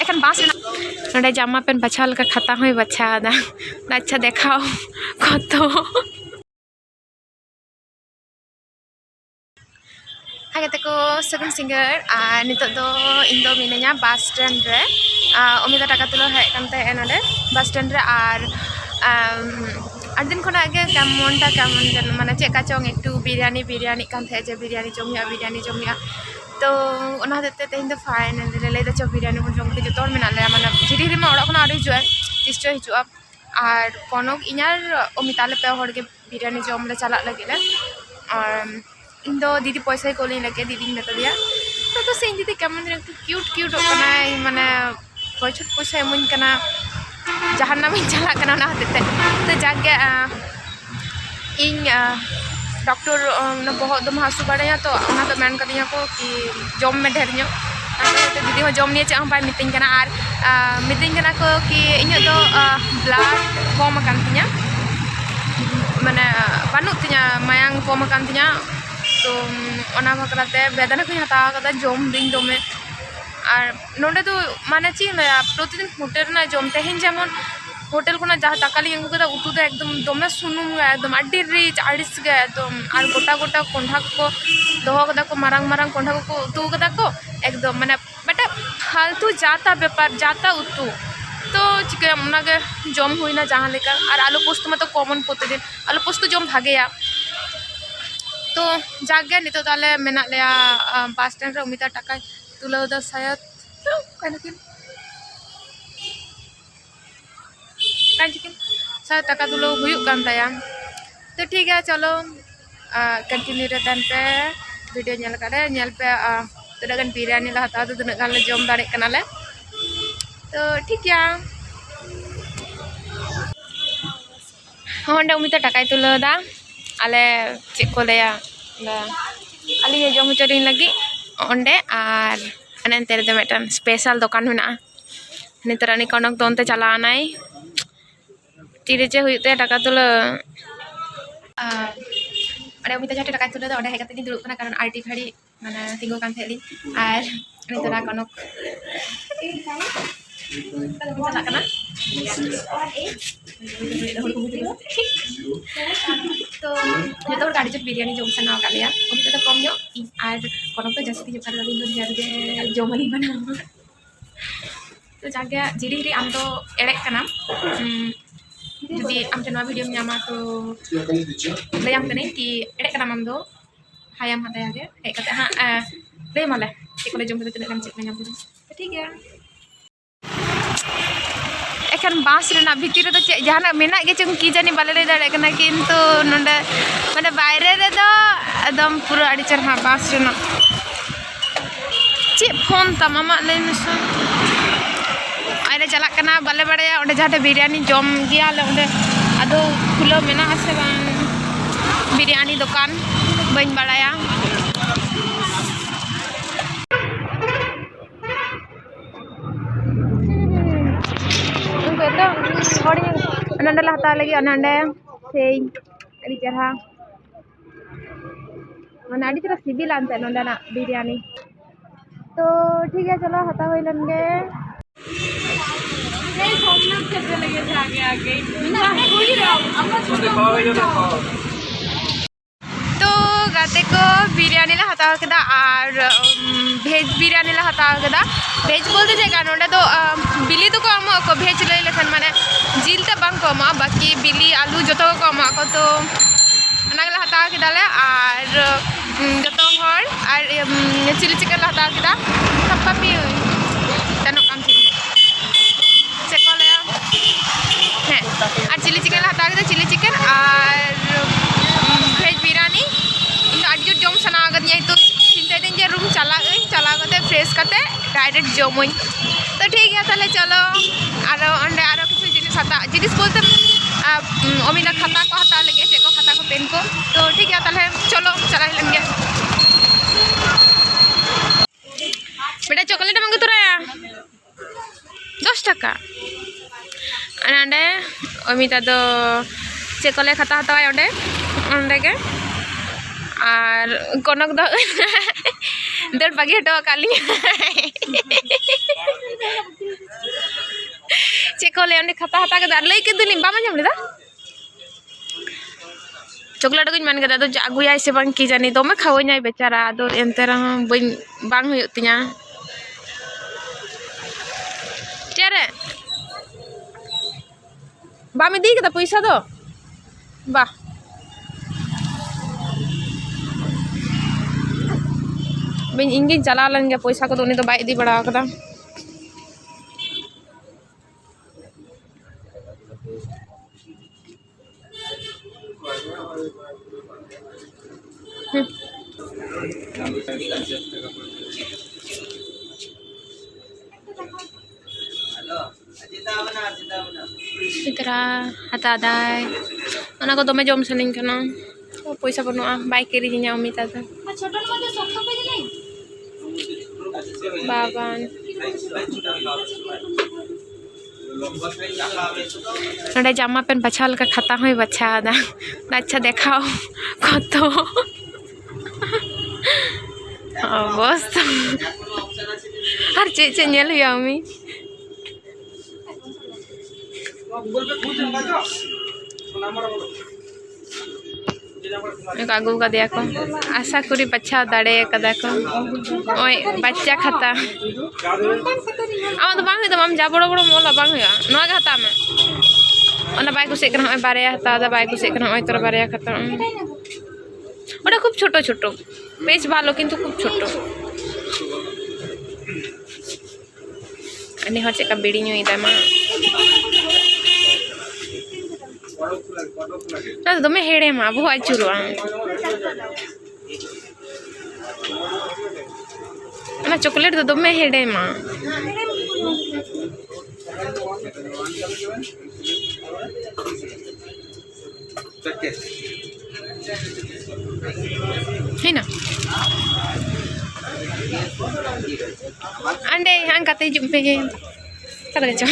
एखन बास नोडे जामा पेन बछा लगा खाता हुई बछा दा अच्छा देखाओ कत हाय को सगुन सिंगर नित दो इन दो मिनाया बस स्टैंड रे अमिता टाका तुलो हेज कानते नोडे बस स्टैंड रे आर दिन खना के केमन माने चेका चोंग एकटू बिरयानी बिरयानी कानते जे बिरयानी जमिया तो ओना हते तेहिं दो फाइन ले दो बिरयानी बन जम के जो तोर मेना ले माने झिरी मा ओड़ा खना आड़ी हिजुआ तिस्टो हिजुआ आर कनक इनार अमिता ले पे हर के बिरयानी जम ले चला लगे ले और इन दो दीदी पैसा कोलिंग लगे दीदी मेता दिया तो से दीदी केमन एकटू क्यूट माने पैसा एमुन कना जहान्नाम चला कना ना हते तो जागे इन डॉक्टर बहुत दम हासू बड़ा तो मेन कदिया को कि जम में ढेर दीदी हो जम नहीं चे बै मितिंग कना और मितिंग कना को कि इन दो ब्लाड कम तिया माने बानु तिया मायांग कम तिया तो ओना बकराते बेदना को हताव कदा जम दिन दमे और नोडे तो माने ची प्रतिदिन होटेल ना जम तेहिं जेमन होटेल को जहाँ दाकाली अगू कदा उतु दो एकदम दमे सुनुम एकदम अड्डी रिच आड़िस गे एकदम और गोटा गोटा कोंढा को दोहो कदा को मारंग कोंढा को उतु कदा को एकदम माने बेटा फालतू जाता व्यापार जाता उतु तो चिका उनागे जम हुईना जहाँ लेका और आलू पोस्त में तो कॉमन प्रतिदिन आलू पोस्त जम भागेया तो जागे नितो ताले मेना लेया बस स्टैंड रे अमिता टाका तुलो दा शायद तो कानकिन शायद टाका तुलो हुयुक कान ताया तो ठीक है चलो कंटिन्यू रे तन पे वीडियो नेल करे नेल पे तनागन बिरयानी ला हता तो तनागन ले जम दाड़े कना ले तो ठीक है होंडे अमिता टाका तुलो दा आले चेक को लेया अली जम चोरिन लगी ओंडे और अनंते रे मेटन स्पेशल दुकान मेना नितरानी कनक तो अंते चला नाई तीरे चे हुईते टाका तुलो अरे अमिता जाटे टाका तुलो ओंडे हेकते नि दुड़ुब कना कारण आरटी घड़ी माने तिंगो कान थेली और नितरा कनक चला कना तो जो गाड़ी जो बिरयानी जम सना का लिया अमिता तो कम जो और कनक तो जास्ती जो कर दिन जमनी बना तो जागे जिरी आम तो एड़े कना जुदी आम टे वीडियो नामा तो लैम कने कि एड़े कना आम दो हायाम हताया गे हेज कते हां ले माले चेक को जम कते तने चेक नाम तो ठीक है एखन बास रेना भीतर रे तो जहाना मेना गे चंग की जानी बाले दाड़े कना किंतु नोंडे माने बाहरे रे दो एकदम पूरा आड़ी चरहा बास रेना चे फोन तमामा ले मिसो आरे चला कना बाले बड़ाया ओंडे जहाते बिरयानी जम गया ले ओंडे आदो खुलो मेना आसे बांग बिरयानी दुकान बन बड़ाया नंडे हता लगे नंडे से अड़ी चरहा मैंने अड़ी चरा सिबिल आनते नंडेना बिरयानी तो ठीक है चलो हता हुई लगे तो गाते को बिरयानी ला हता केदा और भेज बिरयानी ला हता केदा भेज बोलते जगह नोडे तो बिली तो को अमो को भेज लई लेखन माने जिल ते बांग को अमो बाकी बिली आलू जतो को अमो को तो अनागला हता केदाले और जतो हर और चिली चिकन ला हता केदा सबका पी तनो काम थी चेकोले है और चिली चिकन ला हता केदा चिली चिकन और भेज बिरयानी इन आडी जम सना गनिया तो चिंता दिन जे रूम चला कते फ्रेश कते डायरेक्ट जमुई तो ठीक है ताले चलो और किसी जिनिस हता जिनिस बोलते अमिता खाता को हता लगे चे को खाता को पेन को तो ठीक है ताले चलो चला लेंगे बेटा चॉकलेट मांगो तोराया 10 टाका अंडे अमिता तो चे को ले खाता हता ओंडे के और कनक दो दर बागी हटो काली चे को ले खाता हता के लई के दुनी बामा जम लेदा चॉकलेट को मन के अगुया से बांग की जानी दमे खावना बेचारा आदो एनते रहा बांग हुई तिया चेरे बाम इदी के पैसा दो बा इंगे चला लन गया पैसा को उन्हें तो बाई इदी बड़ा कदा इतरा हता दाय ओना को दमे जम सनिंग कना पैसा बनुआ बाई केरी जिया अमिता दा छोटन मध्ये सख्त पे दिले बाबान नडे जामा पेन बछाल का खाता होई बछा दा अच्छा देखाओ कत बस हर चीज नेल हुआ अमी आगू का दिया को आशा करी बच्चा दाड़े कदा को ओए बच्चा खाता आम तो बांग हम जा बड़ो बड़ो मोला बांग हुआ नवा के हता में ओना बाय कुसे कना ओए बारे हता दा बाय कुसे कना ओए तोर बारे खाता ओटा खूब छोटो छोटो बेच भालो किंतु खूब छोटो अनि हर चेका बीड़ी न्यू इदा मा तो दमे हेड़े मा बहु आचुरो ना चॉकलेट तो दमे हेड़े मा है ना अंडे हंग कते जुम्पे कदा गचो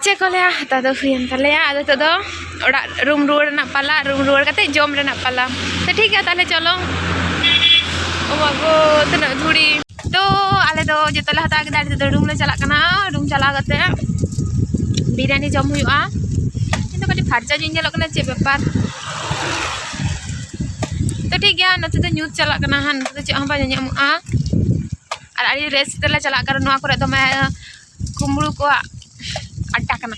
चेक लिया हता दो हुयन तलेया आदो तो दो ओड़ा रूम रुआड़ ना पाला रूम रुआड़ कते जम रे ना पाला तो ठीक है ताले चलो ओ बागो तना धुड़ी तो आले दो जतला हता के दाड़ी तो रूम ले चला कना रूम चला गते बिरयानी जम हुआ किंतु कटी फारचा जिन जलो कना चे व्यापार तो ठीक है नते तो न्यूज चला कना हां तो चे हम बा ᱧᱟᱢᱚᱜᱼᱟ और आड़ी रेस्ट तेला चला कर नोआ करे दमे कुमड़ू को अड्डा कना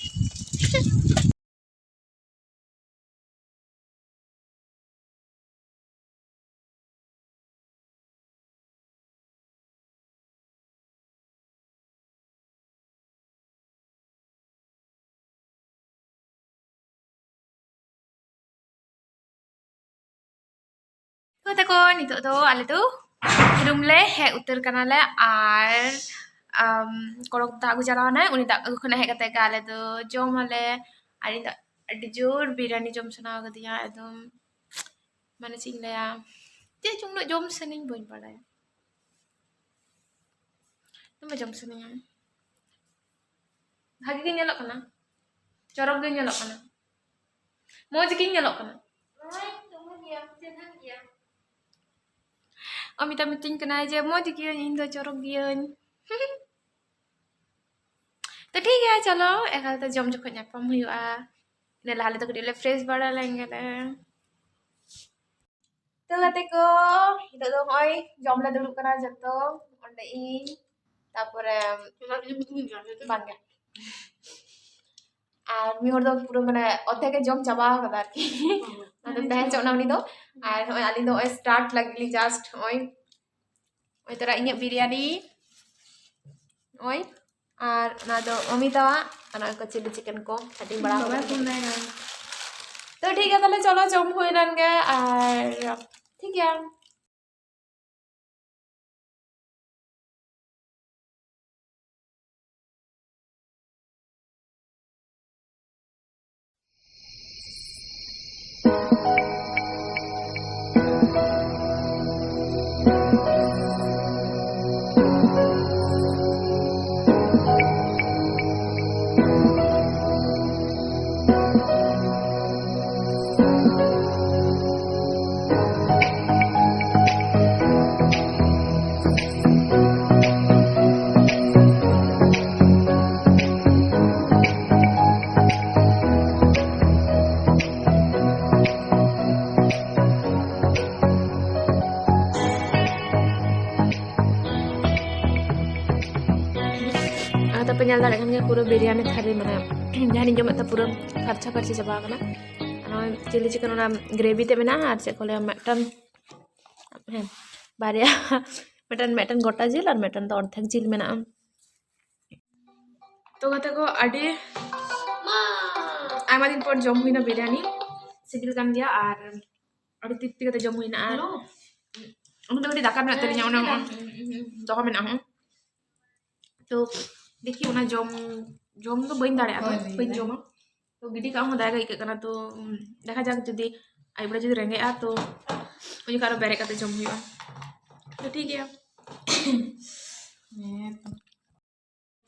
तो देखो नितो तो आले तो रूम ले हे उतर कना ले are korok tak aku jalan na uni tak aku kena hek kata gale tu jom hale ari tak adi jor biryani jom sana katiya ekdom mana sih ya dia jom nak jom sening boin pada ya nama jom sening hagi ke nyalok kana corok ge nyalok kana moj ge nyalok kana Amita meeting kena aja moj ge indo corok ge तो ठीक है चलो एक तो जम जो नापम हुआ ने लाले तो कड़ी फ्रेश बड़ा लेंगे तो गते को हितो तो होय जम ले दुलुक कना जतो ओंडे इ तापरे बांगे और मी हर दो पूरा माने अधे के जम चाबा कदा आरकी तो तहे चोना उनी दो और होय आली दो स्टार्ट लगली जस्ट होय ओय तरा इnya बिरयानी ओय और ना दो अमितावा अना को चिली चिकन को कटिंग बड़ा तो ठीक है ताले चलो जम हुई रन गए और ठीक है पे नल दाड़े खान पूरा बिरयानी थाली माने जहानी जमे तो पूरा फरछा फरछी चाबा कना चिली चिकन ग्रेवी ते मेना और चे को मटन बारिया मटन मटन गोटा जिल और मटन तो अर्धेक जिल मेना तो गते को अड़ी आयमा दिन पर जम हुईना बिरयानी सिबिल कान गया और अड़ी तिप्ती कते जम हुईना और उन तो दाका मेना तेरिया उना दोहा मेना हो तो देखिए उना जम जम तो बइन दाड़े बइन जमा तो गिडी का दागा इक कना तो देखा जाक जुदी आइबड़ा जुदी रेंगे तो मुझे कारो बेरे कते जम हुआ तो ठीक है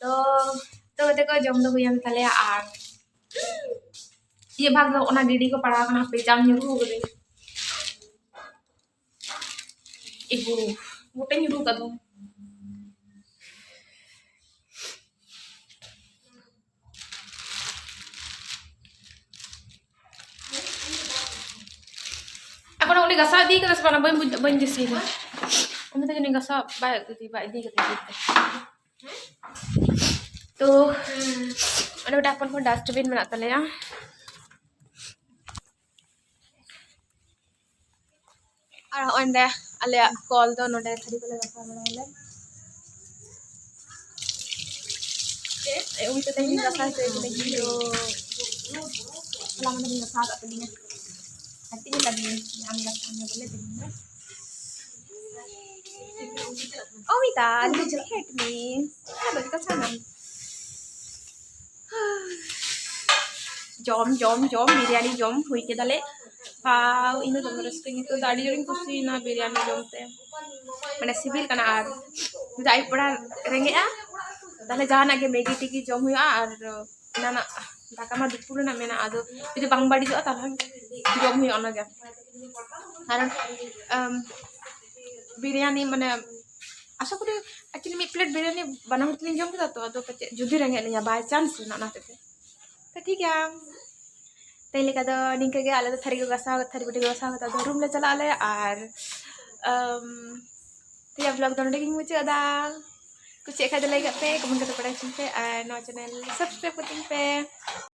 तो देखो जम दो हुई ताले और ये भाग दो ओना गिडी को पड़ा कना पे जाम ᱧᱩᱨᱩ गदे एगो गोटे ᱧᱩᱨᱩ कदो अपन उनी गसा दी कदा सपना बन दिसै ना उनी तो जने गसा बाय दी कते तो अरे बेटा अपन को डस्टबिन में आता लिया और अंडे अले कॉल तो नोडे थरी को लगा बड़ा ले ए उनी तो तेनी गसा से लेकिन जो लama दिन गसा का तनी हटी लगी हम गसा में बोले दिन Oh Mita, did you hate me? Ada ka jom biryani jom hui ke dale pau ino dom rasking itu tadi joring kusi na biryani jom te mane sibil kana ar jai pada renge a dale jahana ke megi tiki jom hui ar nana daka ma dupur na mena ado itu bang badi jo tahan jom hui ona ga karon biryani माने आशा करी actually me plate biryani बना होती जम के तो अदो कते जुदी रेंगे निया बाय चांस ना ना तो ठीक है तैले का दो निंके के आले तो थरी को गसा थरी बटी गसा तो रूम ले चला आले और तो ये व्लॉग दोनों देखिंग मुझे अदा कुछ एक आधे लाइक पे कमेंट करते पड़े चिंते और नो चैनल सब्सक्राइब करते पे